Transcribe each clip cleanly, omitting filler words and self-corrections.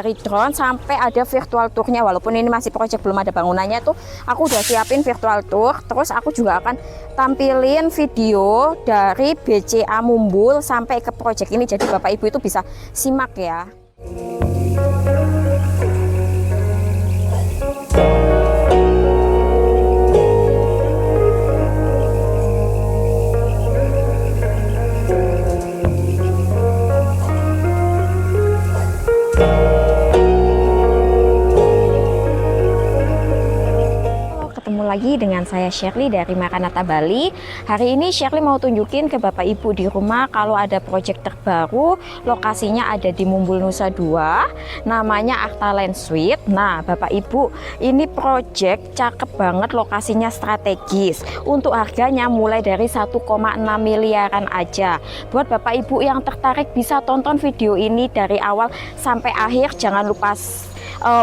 dari drone sampai ada virtual tournya. Walaupun ini masih project belum ada bangunannya tuh, aku udah siapin virtual tour. Terus aku juga akan tampilin video dari BCA Mumbul sampai ke project ini. Jadi Bapak Ibu itu bisa simak ya. Lagi dengan saya Shirley dari Maranatha Bali. Hari ini Shirley mau tunjukin ke Bapak Ibu di rumah kalau ada project terbaru, lokasinya ada di Mumbul Nusa Dua, namanya Artaland Suite. Nah Bapak Ibu, ini project cakep banget, lokasinya strategis. Untuk harganya mulai dari 1,6 miliaran aja. Buat Bapak Ibu yang tertarik bisa tonton video ini dari awal sampai akhir. Jangan lupa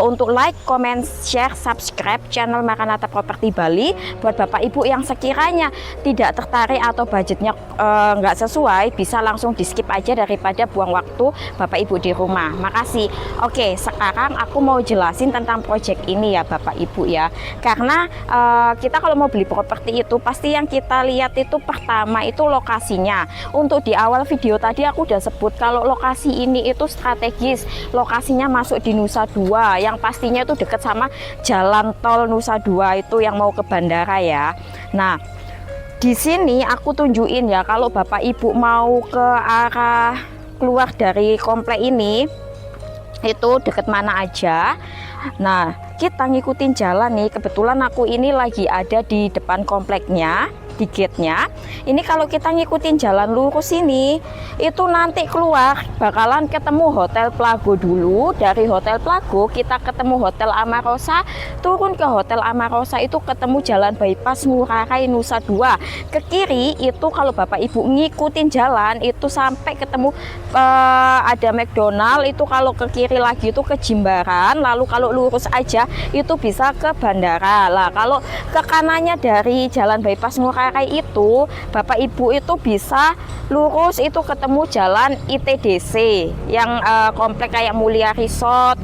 untuk like, comment, share, subscribe channel Maranatha Property Bali. Buat Bapak Ibu yang sekiranya tidak tertarik atau budgetnya nggak sesuai, bisa langsung di skip aja daripada buang waktu Bapak Ibu di rumah. Makasih. Oke, sekarang aku mau jelasin tentang project ini ya Bapak Ibu ya. Karena kita kalau mau beli properti itu pasti yang kita lihat itu pertama itu lokasinya. Untuk di awal video tadi aku udah sebut kalau lokasi ini itu strategis. Lokasinya masuk di Nusa Dua, yang pastinya itu dekat sama jalan tol Nusa Dua itu yang mau ke bandara ya. Nah di sini aku tunjukin ya, kalau Bapak Ibu mau ke arah keluar dari komplek ini itu deket mana aja. Nah kita ngikutin jalan nih, kebetulan aku ini lagi ada di depan kompleknya, di gate-nya. Ini kalau kita ngikutin jalan lurus ini, itu nanti keluar bakalan ketemu Hotel Plago dulu. Dari Hotel Plago kita ketemu Hotel Amarosa, turun ke Hotel Amarosa itu ketemu jalan bypass Ngurah Rai Nusa Dua. Ke kiri itu kalau Bapak Ibu ngikutin jalan itu sampai ketemu ada McDonald, itu kalau ke kiri lagi itu ke Jimbaran. Lalu kalau lurus aja itu bisa ke bandara. Lah kalau ke kanannya dari jalan bypass Ngurah Rai itu Bapak Ibu itu bisa lurus itu ketemu jalan ITDC yang komplek kayak Mulia Resort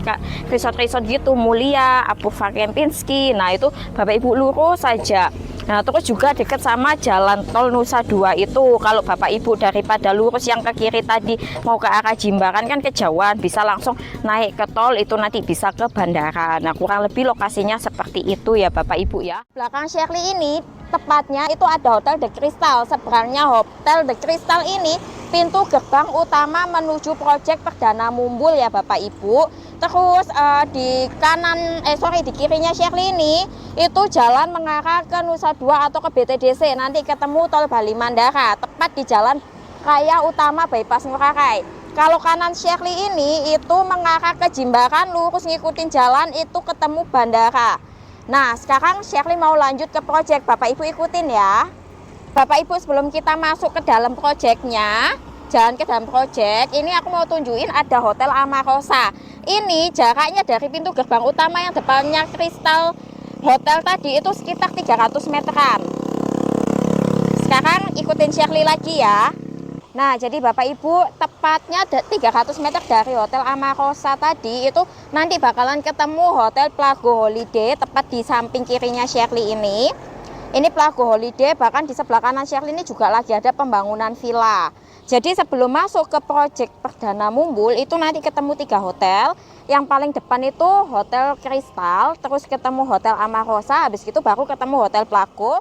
gitu, Mulia, Apurva Kempinski. Nah itu Bapak Ibu lurus saja. Nah terus juga dekat sama jalan tol Nusa Dua itu, kalau Bapak Ibu daripada lurus yang ke kiri tadi mau ke arah Jimbaran kan kejauhan, bisa langsung naik ke tol itu nanti bisa ke bandara. Nah kurang lebih lokasinya seperti itu ya Bapak Ibu ya. Belakang Shirley ini tepatnya itu ada Hotel The Crystal. Seberangnya Hotel The Crystal ini pintu gerbang utama menuju proyek Perdana Mumbul ya Bapak Ibu. Terus di kirinya Shirley ini itu jalan mengarah ke Nusa Dua atau ke BTDC, nanti ketemu tol Bali Mandara, tepat di jalan raya utama bypass Ngurah Rai. Kalau kanan Shirley ini itu mengarah ke Jimbaran, lurus ngikutin jalan itu ketemu bandara. Nah sekarang Shirley mau lanjut ke proyek, Bapak Ibu ikutin ya. Bapak Ibu sebelum kita masuk ke dalam proyeknya, jalan ke dalam proyek ini aku mau tunjukin ada Hotel Amarosa. Ini jaraknya dari pintu gerbang utama yang depannya Crystal Hotel tadi itu sekitar 300 meteran. Sekarang ikutin Shirley lagi ya. Nah jadi Bapak Ibu tepatnya 300 meter dari Hotel Amarosa tadi itu nanti bakalan ketemu Hotel Plago Holiday tepat di samping kirinya Shirley ini. Ini Plago Holiday, bahkan di sebelah kanan Shirley ini juga lagi ada pembangunan villa. Jadi sebelum masuk ke proyek Perdana Mumbul itu nanti ketemu 3 hotel. Yang paling depan itu Hotel Crystal, terus ketemu Hotel Amarosa, habis itu baru ketemu Hotel Plago.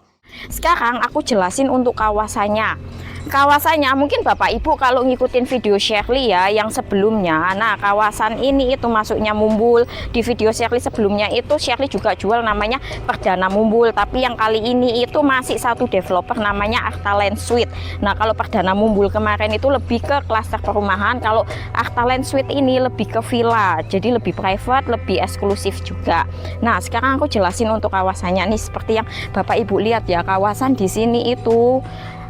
Sekarang aku jelasin untuk kawasannya. Kawasannya mungkin Bapak Ibu kalau ngikutin video Shirley ya yang sebelumnya, nah kawasan ini itu masuknya Mumbul. Di video Shirley sebelumnya itu Shirley juga jual namanya Perdana Mumbul, tapi yang kali ini itu masih satu developer namanya Artaland Suite. Nah kalau Perdana Mumbul kemarin itu lebih ke klaster perumahan, kalau Artaland Suite ini lebih ke villa, jadi lebih private, lebih eksklusif juga. Nah sekarang aku jelasin untuk kawasannya nih, seperti yang Bapak Ibu lihat ya, kawasan di sini itu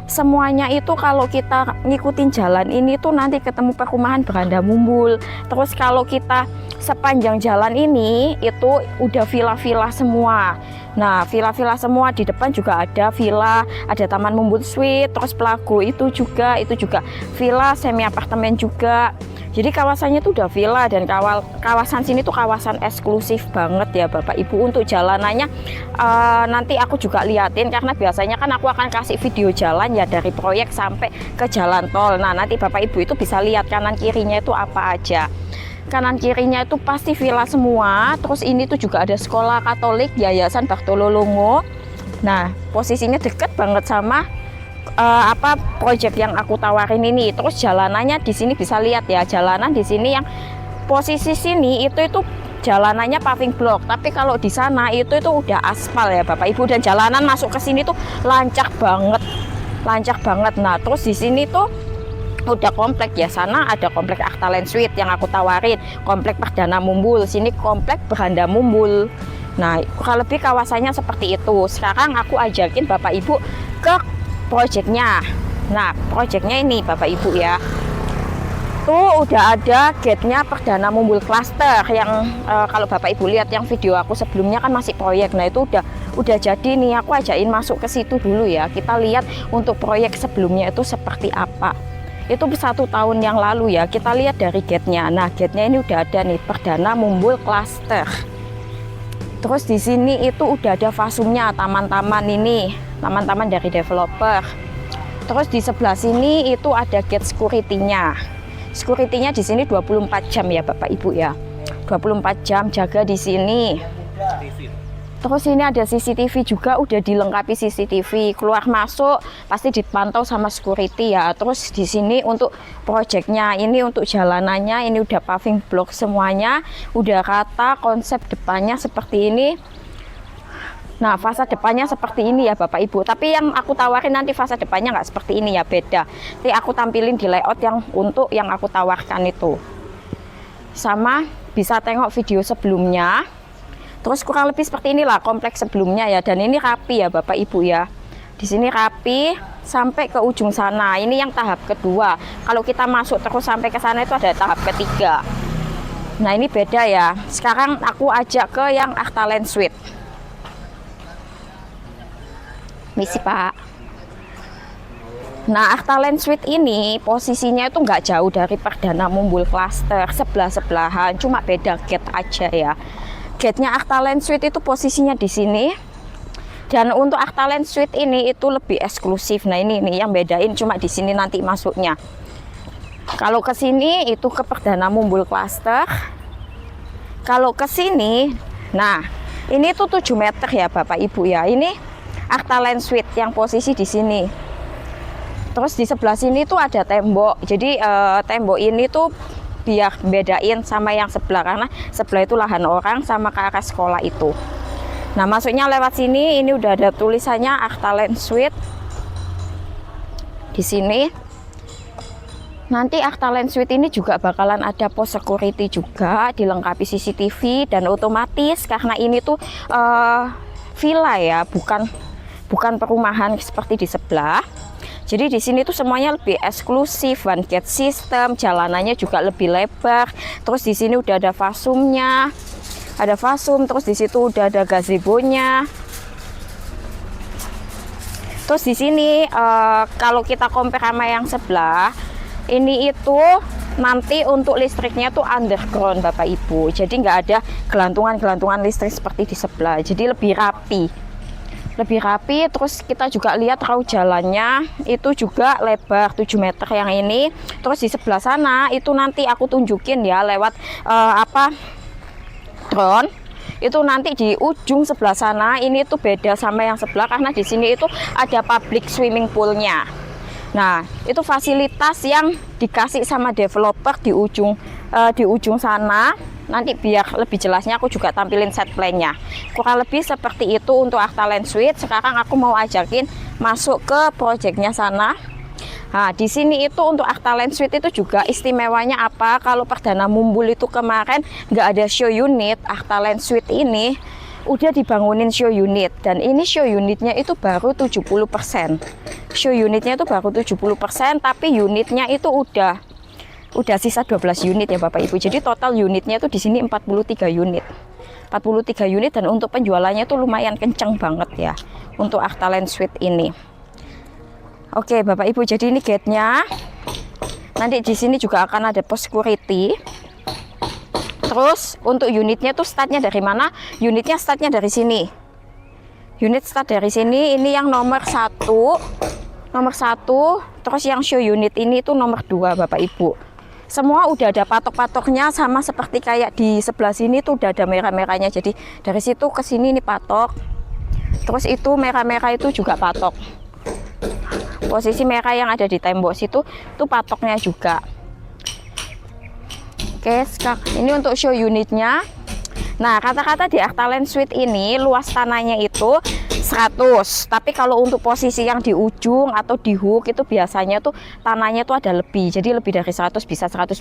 semuanya itu kalau kita ngikutin jalan ini tuh nanti ketemu perumahan Beranda Mumbul. Terus kalau kita sepanjang jalan ini itu udah villa-villa semua. Nah, villa-villa semua, di depan juga ada villa, ada taman Mumbul Suite, terus Pelago itu juga villa semi apartemen juga. Jadi kawasannya itu udah villa, dan kawasan sini tuh kawasan eksklusif banget ya Bapak Ibu. Untuk jalanannya nanti aku juga liatin, karena biasanya kan aku akan kasih video jalan ya dari proyek sampai ke jalan tol. Nah, nanti Bapak Ibu itu bisa lihat kanan kirinya itu apa aja. Kanan kirinya itu pasti villa semua. Terus ini tuh juga ada sekolah Katolik Yayasan Bartololongo. Nah, posisinya deket banget sama proyek yang aku tawarin ini. Terus jalanannya di sini bisa lihat ya, jalanan di sini yang posisi sini itu jalanannya paving block. Tapi kalau di sana itu udah aspal ya Bapak Ibu, dan jalanan masuk ke sini tuh lancar banget. Nah, terus di sini tuh udah komplek ya, sana ada komplek Artalen Suite yang aku tawarin, komplek Perdana Mumbul, sini komplek Beranda Mumbul. Nah, kurang lebih kawasannya seperti itu. Sekarang aku ajakin Bapak Ibu ke proyeknya. Nah, proyeknya ini Bapak Ibu ya, tuh udah ada gate-nya Perdana Mumbul Cluster yang kalau Bapak Ibu lihat yang video aku sebelumnya kan masih proyek. Nah, itu udah jadi nih, aku ajakin masuk ke situ dulu ya. Kita lihat untuk proyek sebelumnya itu seperti apa. Itu 1 tahun yang lalu ya, kita lihat dari gate-nya. Nah, gate-nya ini udah ada nih, Perdana Mumbul Cluster. Terus di sini itu udah ada fasumnya, taman-taman ini, taman-taman dari developer. Terus di sebelah sini itu ada gate security-nya. Security-nya di sini 24 jam ya Bapak Ibu ya. 24 jam jaga di sini. Terus ini ada CCTV juga, udah dilengkapi CCTV, keluar masuk pasti dipantau sama security ya. Terus di sini untuk proyeknya, ini untuk jalanannya, ini udah paving block semuanya, udah rata, konsep depannya seperti ini. Nah, fasad depannya seperti ini ya Bapak Ibu. Tapi yang aku tawarin nanti fasad depannya nggak seperti ini ya, beda. Nanti aku tampilin di layout yang aku tawarkan itu. Sama bisa tengok video sebelumnya. Terus kurang lebih seperti inilah kompleks sebelumnya ya, dan ini rapi ya Bapak Ibu ya. Di sini rapi sampai ke ujung sana. Ini yang tahap kedua. Kalau kita masuk terus sampai ke sana itu ada tahap ketiga. Nah, ini beda ya. Sekarang aku ajak ke yang Artalen Suite. Misi Pak. Nah, Artalen Suite ini posisinya itu nggak jauh dari Perdana Mumbul Cluster, sebelah-sebelahan, cuma beda gate aja ya. Gate-nya Artalen Suite itu posisinya di sini. Dan untuk Artalen Suite ini itu lebih eksklusif. Nah, ini yang bedain cuma di sini nanti masuknya. Kalau ke sini itu ke Perdana Mumbul Cluster. Kalau ke sini, nah, ini tuh 7 meter ya Bapak Ibu ya. Ini Artalen Suite yang posisi di sini. Terus di sebelah sini tuh ada tembok. Jadi tembok ini tuh biar bedain sama yang sebelah, karena sebelah itu lahan orang sama ke arah sekolah itu. Nah, masuknya lewat sini, ini udah ada tulisannya Artalen Suite di sini. Nanti Artalen Suite ini juga bakalan ada pos security juga, dilengkapi CCTV, dan otomatis karena ini tuh villa ya, bukan perumahan seperti di sebelah. Jadi di sini tuh semuanya lebih eksklusif, one gate system, jalanannya juga lebih lebar. Terus di sini udah ada fasumnya, ada fasum. Terus di situ udah ada gazebo-nya. Terus di sini kalau kita compare sama yang sebelah, ini itu nanti untuk listriknya tuh underground Bapak Ibu. Jadi nggak ada gelantungan listrik seperti di sebelah. Jadi lebih rapi. Terus kita juga lihat raut jalannya itu juga lebar 7 meter yang ini. Terus di sebelah sana itu nanti aku tunjukin ya lewat drone. Itu nanti di ujung sebelah sana ini tuh beda sama yang sebelah, karena di sini itu ada public swimming poolnya. Nah, itu fasilitas yang dikasih sama developer di ujung sana. Nanti biar lebih jelasnya aku juga tampilin set plan-nya. Kurang lebih seperti itu untuk Artalen Suite. Sekarang aku mau ajakin masuk ke proyeknya sana. Nah, di sini itu untuk Artalen Suite itu juga istimewanya apa? Kalau Perdana Mumbul itu kemarin nggak ada show unit, Artalen Suite ini udah dibangunin show unit, dan ini show unitnya itu baru 70%. Show unitnya itu baru 70%, tapi unitnya itu udah udah sisa 12 unit ya Bapak Ibu. Jadi total unitnya itu di sini 43 unit. 43 unit dan untuk penjualannya itu lumayan kenceng banget ya untuk Artaland Suite ini. Oke Bapak Ibu, jadi ini gate-nya. Nanti di sini juga akan ada pos security. Terus untuk unitnya tuh startnya dari mana? Unitnya startnya dari sini. Unit start dari sini. Ini yang nomor 1. Nomor 1. Terus yang show unit ini itu nomor 2 Bapak Ibu. Semua udah ada patok-patoknya, sama seperti kayak di sebelah sini tuh udah ada merah-merahnya. Jadi dari situ ke sini ini patok. Terus itu merah-merah itu juga patok. Posisi merah yang ada di tembok situ itu patoknya juga. Oke, ini untuk show unitnya. Nah, kata-kata di Artaland Suite ini luas tanahnya itu 100, tapi kalau untuk posisi yang di ujung atau di hook itu biasanya tuh tanahnya tuh ada lebih, jadi lebih dari 100, bisa 120,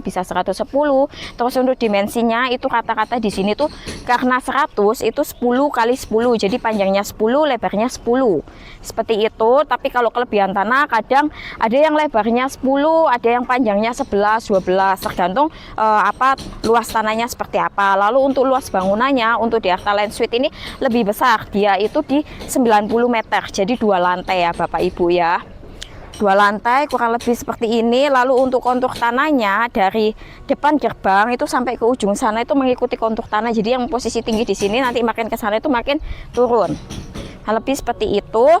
bisa 110. Terus untuk dimensinya itu kata-kata di sini tuh karena 100 itu 10 kali 10, jadi panjangnya 10, lebarnya 10 seperti itu. Tapi kalau kelebihan tanah kadang ada yang lebarnya 10, ada yang panjangnya 11, 12, tergantung apa luas tanahnya seperti apa. Lalu untuk luas bangunannya untuk di Artaland Suite ini lebih besar, dia itu di 90 meter, jadi 2 lantai ya Bapak Ibu ya, 2 lantai kurang lebih seperti ini. Lalu untuk kontur tanahnya dari depan gerbang itu sampai ke ujung sana itu mengikuti kontur tanah, jadi yang posisi tinggi di sini nanti makin ke sana itu makin turun, lebih seperti itu.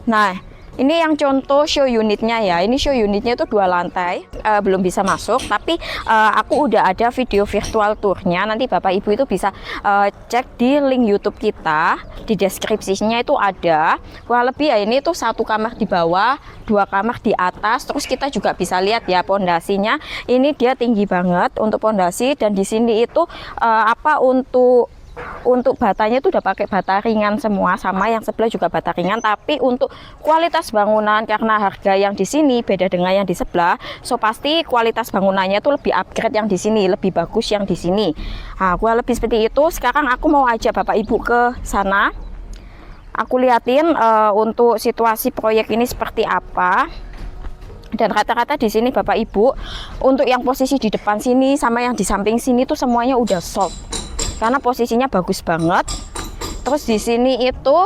Nah, ini yang contoh show unitnya ya. Ini show unitnya itu 2 lantai, belum bisa masuk, tapi aku udah ada video virtual tournya. Nanti Bapak Ibu itu bisa cek di link YouTube kita, di deskripsinya itu ada. Kurang lebih ya ini tuh 1 kamar di bawah, 2 kamar di atas. Terus kita juga bisa lihat ya pondasinya. Ini dia tinggi banget untuk pondasi, dan di sini itu apa untuk batanya itu udah pakai bata ringan semua, sama yang sebelah juga bata ringan. Tapi untuk kualitas bangunan, karena harga yang di sini beda dengan yang di sebelah, so pasti kualitas bangunannya itu lebih upgrade yang di sini, lebih bagus yang di sini. Nah, gua lebih seperti itu. Sekarang aku mau ajak Bapak Ibu ke sana. Aku liatin untuk situasi proyek ini seperti apa. Dan kata-kata di sini Bapak Ibu, untuk yang posisi di depan sini sama yang di samping sini tuh semuanya udah sold, karena posisinya bagus banget. Terus di sini itu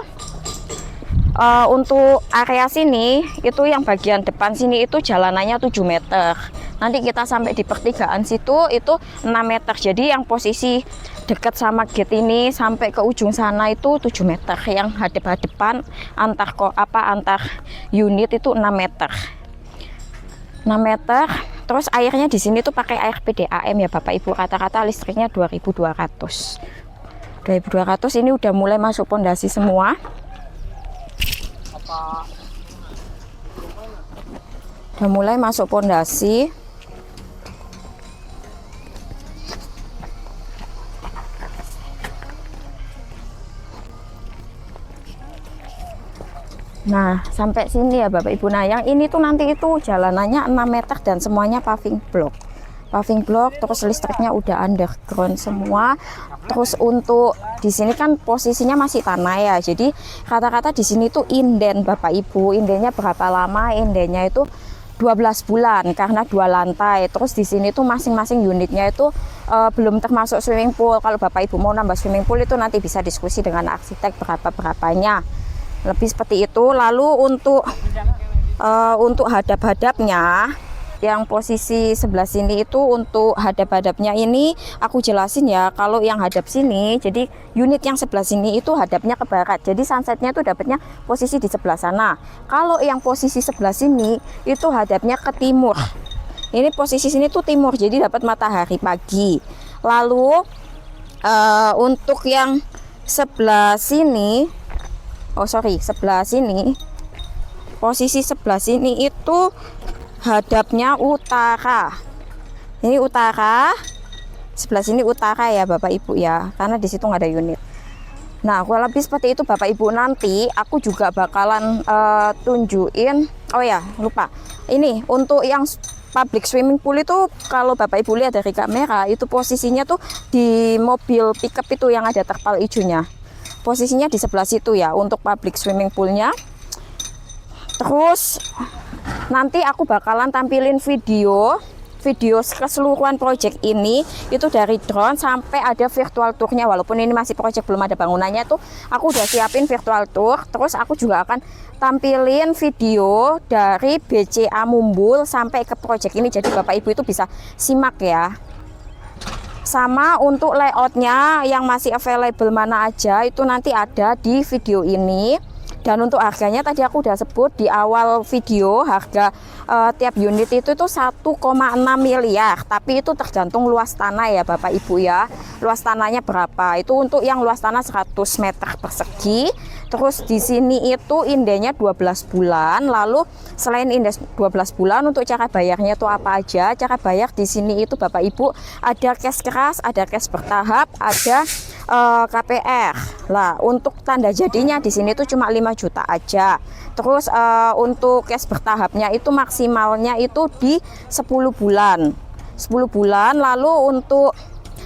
untuk area sini itu yang bagian depan sini itu jalanannya 7 meter. Nanti kita sampai di pertigaan situ itu 6 meter. Jadi yang posisi dekat sama gate ini sampai ke ujung sana itu 7 meter. Yang hadap-hadapan antar unit itu 6 meter. 6 meter. Terus airnya di sini tuh pakai air PDAM ya Bapak Ibu. Kata-kata listriknya 2200. 2200 ini udah mulai masuk pondasi semua. Udah mulai masuk pondasi. Nah, sampai sini ya Bapak Ibu. Nah, yang ini tuh nanti itu jalanannya 6 meter dan semuanya paving block. Paving block, terus listriknya udah underground semua. Terus untuk di sini kan posisinya masih tanah ya. Jadi kata-kata di sini tuh inden Bapak Ibu. Indennya berapa lama? Indennya itu 12 bulan karena 2 lantai. Terus di sini tuh masing-masing unitnya itu belum termasuk swimming pool. Kalau Bapak Ibu mau nambah swimming pool itu nanti bisa diskusi dengan arsitek berapa-berapanya. Lebih seperti itu. Lalu untuk hadap-hadapnya yang posisi sebelah sini itu untuk hadap-hadapnya ini aku jelasin ya. Kalau yang hadap sini, jadi unit yang sebelah sini itu hadapnya ke barat, jadi sunsetnya itu dapatnya posisi di sebelah sana. Kalau yang posisi sebelah sini itu hadapnya ke timur. Ini posisi sini tuh timur, jadi dapat matahari pagi. Lalu untuk yang sebelah sini, sebelah sini, posisi sebelah sini itu hadapnya utara. Ini utara, sebelah sini utara ya Bapak Ibu ya, karena di situ nggak ada unit. Nah, kurang lebih seperti itu Bapak Ibu. Nanti aku juga bakalan tunjukin. Oh ya, lupa. Ini untuk yang public swimming pool itu kalau Bapak Ibu lihat dari kamera itu posisinya tuh di mobil pickup itu yang ada terpal hijaunya. Posisinya di sebelah situ ya untuk public swimming poolnya. Terus nanti aku bakalan tampilin video keseluruhan project ini itu dari drone sampai ada virtual tournya. Walaupun ini masih project belum ada bangunannya tuh, aku udah siapin virtual tour. Terus aku juga akan tampilin video dari BCA Mumbul sampai ke project ini, jadi Bapak Ibu itu bisa simak ya. Sama untuk layoutnya yang masih available mana aja itu nanti ada di video ini. Dan untuk harganya tadi aku udah sebut di awal video, harga tiap unit itu tuh 1,6 miliar. Tapi itu tergantung luas tanah ya Bapak Ibu ya. Luas tanahnya berapa? Itu untuk yang luas tanah 100 meter persegi. Terus di sini itu indenya 12 bulan. Lalu selain indes 12 bulan, untuk cara bayarnya itu apa aja? Cara bayar di sini itu Bapak Ibu ada cash keras, ada cash bertahap, ada KPR. Lah, untuk tanda jadinya di sini tuh cuma 5 juta aja. Terus untuk cash bertahapnya itu maksimalnya itu di 10 bulan. 10 bulan. Lalu untuk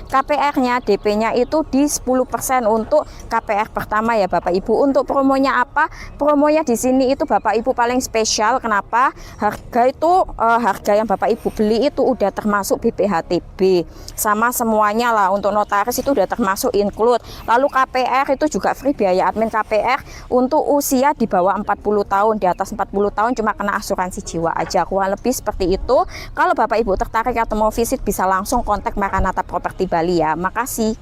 KPR-nya, DP-nya itu di 10% untuk KPR pertama ya Bapak Ibu. Untuk promonya apa? Promonya di sini itu Bapak Ibu paling spesial. Kenapa? Harga itu harga yang Bapak Ibu beli itu udah termasuk BPHTB. Sama semuanya lah, untuk notaris itu udah termasuk include. Lalu KPR itu juga free biaya admin KPR untuk usia di bawah 40 tahun, di atas 40 tahun cuma kena asuransi jiwa aja. Kurang lebih seperti itu. Kalau Bapak Ibu tertarik atau mau visit bisa langsung kontak Maranatha Property Bali ya. Makasih.